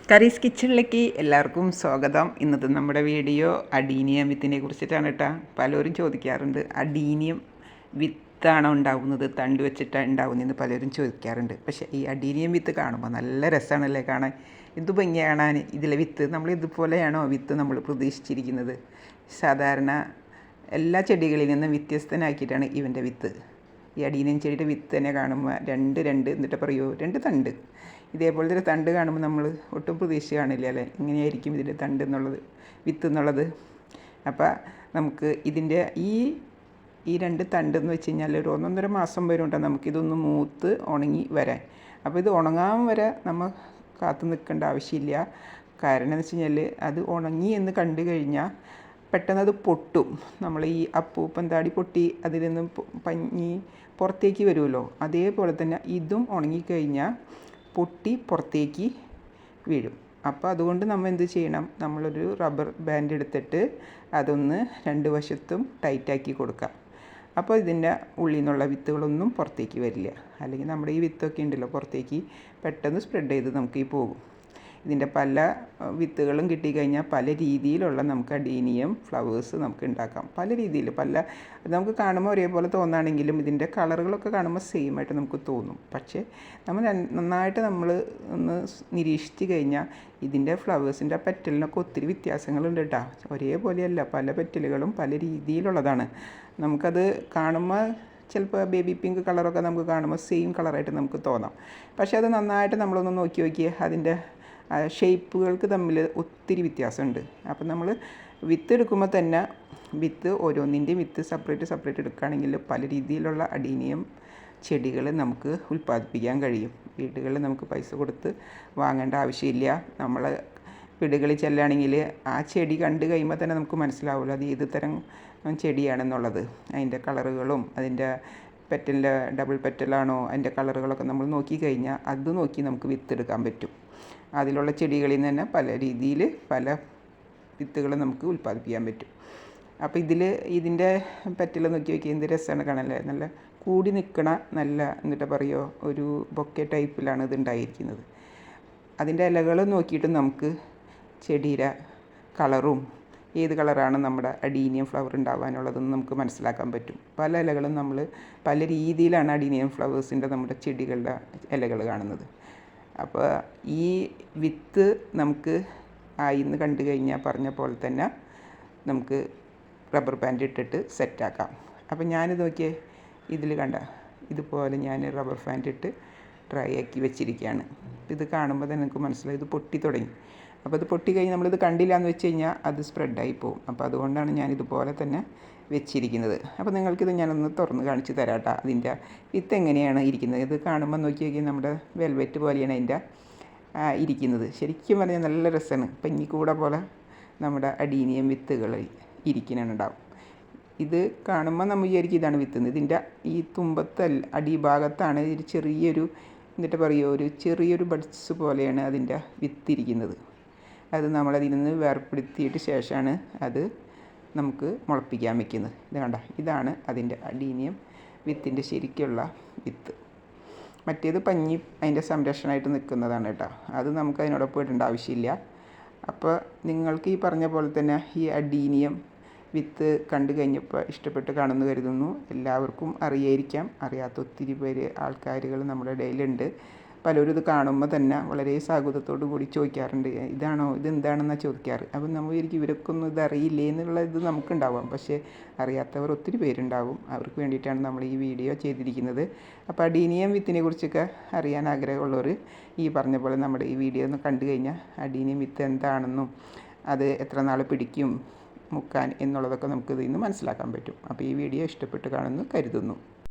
കറീസ് കിച്ചണിലേക്ക് എല്ലാവർക്കും സ്വാഗതം. ഇന്നത്തെ നമ്മുടെ വീഡിയോ അഡീനിയം വിത്തിനെ കുറിച്ചിട്ടാണ് കേട്ടോ. പലരും ചോദിക്കാറുണ്ട്, അഡീനിയം വിത്താണോ ഉണ്ടാവുന്നത്, തണ്ട് വെച്ചിട്ടാണ് ഉണ്ടാവുന്നതെന്ന് പലരും ചോദിക്കാറുണ്ട്. പക്ഷേ ഈ അഡീനിയം വിത്ത് കാണുമ്പോൾ നല്ല രസമാണല്ലേ കാണാൻ, എന്തു ഭംഗി കാണാൻ. ഇതിലെ വിത്ത് നമ്മൾ ഇതുപോലെയാണോ വിത്ത് നമ്മൾ പ്രതീക്ഷിച്ചിരിക്കുന്നത്? സാധാരണ എല്ലാ ചെടികളിൽ നിന്നും വ്യത്യസ്തനാക്കിയിട്ടാണ് ഇവൻ്റെ വിത്ത്. ഈ അഡീനിയം ചെടിയുടെ വിത്ത് തന്നെ കാണുമ്പോൾ രണ്ട് എന്നിട്ട് പറയുമോ, രണ്ട് തണ്ട്. ഇതേപോലത്തെ ഒരു തണ്ട് കാണുമ്പോൾ നമ്മൾ ഒട്ടും പ്രതീക്ഷ കാണില്ല അല്ലേ, ഇങ്ങനെയായിരിക്കും ഇതിൻ്റെ തണ്ട് എന്നുള്ളത്, വിത്ത് എന്നുള്ളത്. അപ്പോൾ നമുക്ക് ഇതിൻ്റെ ഈ രണ്ട് തണ്ടെന്ന് വെച്ച് കഴിഞ്ഞാൽ ഒരു 1.5 മാസം വരെ ഉണ്ട് നമുക്കിതൊന്ന് മൂത്ത് ഉണങ്ങി വരാൻ. അപ്പോൾ ഇത് ഉണങ്ങാൻ വരെ നമ്മൾ കാത്തു നിൽക്കേണ്ട ആവശ്യമില്ല. കാരണം എന്ന് വെച്ച് കഴിഞ്ഞാൽ അത് ഉണങ്ങി എന്ന് കണ്ടു കഴിഞ്ഞാൽ പെട്ടെന്ന് അത് പൊട്ടും. നമ്മൾ ഈ അപ്പൂപ്പൻ താടി പൊട്ടി അതിൽ നിന്ന് പഞ്ഞി പുറത്തേക്ക് വരുമല്ലോ, അതേപോലെ തന്നെ ഇതും ഉണങ്ങിക്കഴിഞ്ഞാൽ പൊട്ടി പുറത്തേക്ക് വീഴും. അപ്പോൾ അതുകൊണ്ട് നമ്മൾ എന്ത് ചെയ്യണം, നമ്മളൊരു റബ്ബർ ബാൻഡ് എടുത്തിട്ട് അതൊന്ന് 2 വശത്തും ടൈറ്റാക്കി കൊടുക്കുക. അപ്പോൾ ഇതിൻ്റെ ഉള്ളിൽ നിന്നുള്ള വിത്തുകളൊന്നും പുറത്തേക്ക് വരില്ല. അല്ലെങ്കിൽ നമ്മുടെ ഈ വിത്തൊക്കെ ഉണ്ടല്ലോ പുറത്തേക്ക് പെട്ടെന്ന് സ്പ്രെഡ് ചെയ്ത് നമുക്ക് പോകും. ഇതിൻ്റെ പല വിത്തുകളും കിട്ടിക്കഴിഞ്ഞാൽ പല രീതിയിലുള്ള നമുക്ക് അഡീനിയം ഫ്ലവേഴ്സ് നമുക്ക് ഉണ്ടാക്കാം. പല രീതിയിൽ നമുക്ക് കാണുമ്പോൾ ഒരേപോലെ തോന്നുകയാണെങ്കിലും ഇതിൻ്റെ കളറുകളൊക്കെ കാണുമ്പോൾ സെയിം ആയിട്ട് നമുക്ക് തോന്നും. പക്ഷേ നമ്മൾ നന്നായിട്ട് നമ്മൾ ഒന്ന് നിരീക്ഷിച്ച് കഴിഞ്ഞാൽ ഇതിൻ്റെ ഫ്ലവേഴ്സിൻ്റെ പെറ്റലിനൊക്കെ ഒത്തിരി വ്യത്യാസങ്ങളുണ്ട് കേട്ടോ. ഒരേപോലെയല്ല, പല പെറ്റലുകളും പല രീതിയിലുള്ളതാണ്. നമുക്കത് കാണുമ്പോൾ ചിലപ്പോൾ ബേബി പിങ്ക് കളറൊക്കെ നമുക്ക് കാണുമ്പോൾ സെയിം കളറായിട്ട് നമുക്ക് തോന്നാം. പക്ഷേ അത് നന്നായിട്ട് നമ്മളൊന്ന് നോക്കിയാൽ അതിൻ്റെ ഷേപ്പുകൾക്ക് തമ്മിൽ ഒത്തിരി വ്യത്യാസമുണ്ട്. അപ്പം നമ്മൾ വിത്ത് എടുക്കുമ്പോൾ തന്നെ ഓരോന്നിൻ്റെയും വിത്ത് സെപ്പറേറ്റ് എടുക്കുകയാണെങ്കിൽ പല രീതിയിലുള്ള അഡീനിയം ചെടികൾ നമുക്ക് ഉൽപ്പാദിപ്പിക്കാൻ കഴിയും. വീടുകളിൽ നമുക്ക് പൈസ കൊടുത്ത് വാങ്ങേണ്ട ആവശ്യമില്ല. നമ്മൾ വീടുകളിൽ ചെല്ലുകയാണെങ്കിൽ ആ ചെടി കണ്ടു കഴിയുമ്പോൾ തന്നെ നമുക്ക് മനസ്സിലാവുമല്ലോ അത് ഏത് തരം ചെടിയാണെന്നുള്ളത്. അതിൻ്റെ കളറുകളും അതിൻ്റെ പെറ്റലിൻ്റെ ഡബിൾ പെറ്റലാണോ അതിൻ്റെ കളറുകളൊക്കെ നമ്മൾ നോക്കിക്കഴിഞ്ഞാൽ അത് നോക്കി നമുക്ക് വിത്തെടുക്കാൻ പറ്റും. അതിലുള്ള ചെടികളിൽ നിന്ന് തന്നെ പല രീതിയിൽ പല വിത്തുകൾ നമുക്ക് ഉൽപ്പാദിപ്പിക്കാൻ പറ്റും. അപ്പോൾ ഇതിൻ്റെ പെറ്റൽ നോക്കി നോക്കി എന്ത് രസമാണ് കാണാനല്ലേ, നല്ല കൂടി നിൽക്കണ നല്ല എന്നിട്ട് പറയുമോ ഒരു ബൊക്കെ ടൈപ്പിലാണ് ഇത് ഉണ്ടായിരിക്കുന്നത്. അതിൻ്റെ ഇലകൾ നോക്കിയിട്ട് നമുക്ക് ചെടിയുടെ കളറും ഏത് കളറാണ് നമ്മുടെ അഡീനിയം ഫ്ലവർ ഉണ്ടാകാനുള്ളതെന്ന് നമുക്ക് മനസ്സിലാക്കാൻ പറ്റും. പല ഇലകളും നമ്മൾ പല രീതിയിലാണ് അഡീനിയം ഫ്ലവേഴ്സിൻ്റെ നമ്മുടെ ചെടികളുടെ ഇലകൾ കാണുന്നത്. അപ്പോൾ ഈ വിത്ത് നമുക്ക് ആയിന്ന് കണ്ടു കഴിഞ്ഞാൽ പറഞ്ഞ പോലെ തന്നെ നമുക്ക് റബ്ബർ ബാൻഡ് ഇട്ടിട്ട് സെറ്റാക്കാം. അപ്പോൾ ഞാനിത് നോക്കിയേ, ഇതിൽ കണ്ട ഇതുപോലെ ഞാൻ റബ്ബർ ബാൻഡ് ഇട്ട് ഡ്രൈ ആക്കി വെച്ചിരിക്കുകയാണ്. ഇത് കാണുമ്പോൾ തന്നെ നിങ്ങൾക്ക് മനസ്സിലായി ഇത് പൊട്ടി തുടങ്ങി. അപ്പോൾ ഇത് പൊട്ടി കഴിഞ്ഞ് നമ്മളിത് കണ്ടില്ല എന്ന് വെച്ച് കഴിഞ്ഞാൽ അത് സ്പ്രെഡായി പോകും. അപ്പോൾ അതുകൊണ്ടാണ് ഞാനിതുപോലെ തന്നെ വെച്ചിരിക്കുന്നത്. അപ്പോൾ നിങ്ങൾക്കിത് ഞാനൊന്ന് തുറന്ന് കാണിച്ച് തരാം കേട്ടോ. അതിൻ്റെ വിത്ത് എങ്ങനെയാണ് ഇരിക്കുന്നത് ഇത് കാണുമ്പോൾ നോക്കി നമ്മുടെ വെൽവെറ്റ് പോലെയാണ് അതിൻ്റെ ഇരിക്കുന്നത്. ശരിക്കും പറഞ്ഞാൽ നല്ല രസമാണ്. പഞ്ഞിക്കൂട പോലെ നമ്മുടെ അഡീനിയം വിത്തുകൾ ഇരിക്കുന്നുണ്ടാവും. ഇത് കാണുമ്പോൾ നമ്മൾ വിചാരിക്കും ഇതാണ് വിത്തുന്നത്. ഇതിൻ്റെ ഈ തുമ്പത്തല്ല അടിഭാഗത്താണ് ഒരു എന്നിട്ട് പറയുമോ ഒരു ചെറിയൊരു ബഡ്സ് പോലെയാണ് അതിൻ്റെ വിത്തിരിക്കുന്നത്. അത് നമ്മളതിൽ നിന്ന് വേർപ്പെടുത്തിയിട്ട് ശേഷമാണ് അത് നമുക്ക് മുളപ്പിക്കാൻ വയ്ക്കുന്നത്. ഇത് കണ്ട, ഇതാണ് അതിൻ്റെ അഡീനിയം വിത്തിൻ്റെ ശരിക്കുള്ള വിത്ത്. മറ്റേത് പഞ്ഞി അതിൻ്റെ സംരക്ഷണമായിട്ട് നിൽക്കുന്നതാണ് കേട്ടോ. അത് നമുക്ക് അതിനോടൊപ്പം ഇടേണ്ട ആവശ്യമില്ല. അപ്പോൾ നിങ്ങൾക്ക് ഈ പറഞ്ഞ പോലെ തന്നെ ഈ അഡീനിയം വിത്ത് കണ്ടു കഴിഞ്ഞപ്പോൾ ഇഷ്ടപ്പെട്ട് കാണുന്നു കരുതുന്നു. എല്ലാവർക്കും അറിയായിരിക്കാം, അറിയാത്ത ഒത്തിരി ആൾക്കാരുകൾ നമ്മുടെ ഇടയിലുണ്ട്. പലരും ഇത് കാണുമ്പോൾ തന്നെ വളരെ സാഹുതത്തോടു കൂടി ചോദിക്കാറുണ്ട്, ഇതെന്താണെന്നാണ് ചോദിക്കാറ്. അപ്പം നമ്മൾ വിചാരിക്കും ഇവരൊക്കെ ഒന്നും ഇതറിയില്ലേ എന്നുള്ള ഇത് നമുക്കുണ്ടാവാം. പക്ഷേ അറിയാത്തവർ ഒത്തിരി പേരുണ്ടാവും. അവർക്ക് വേണ്ടിയിട്ടാണ് നമ്മൾ ഈ വീഡിയോ ചെയ്തിരിക്കുന്നത്. അപ്പോൾ അഡീനിയം വിത്തിനെ കുറിച്ചൊക്കെ അറിയാൻ ആഗ്രഹമുള്ളവർ ഈ പറഞ്ഞ പോലെ നമ്മുടെ ഈ വീഡിയോ ഒന്ന് കണ്ടു കഴിഞ്ഞാൽ അഡീനിയം വിത്ത് എന്താണെന്നും അത് എത്ര നാൾ പിടിക്കും മുക്കാൻ എന്നുള്ളതൊക്കെ നമുക്ക് ഇതിൽ നിന്ന് മനസ്സിലാക്കാൻ പറ്റും. അപ്പോൾ ഈ വീഡിയോ ഇഷ്ടപ്പെട്ട് കാണുന്നു കരുതുന്നു.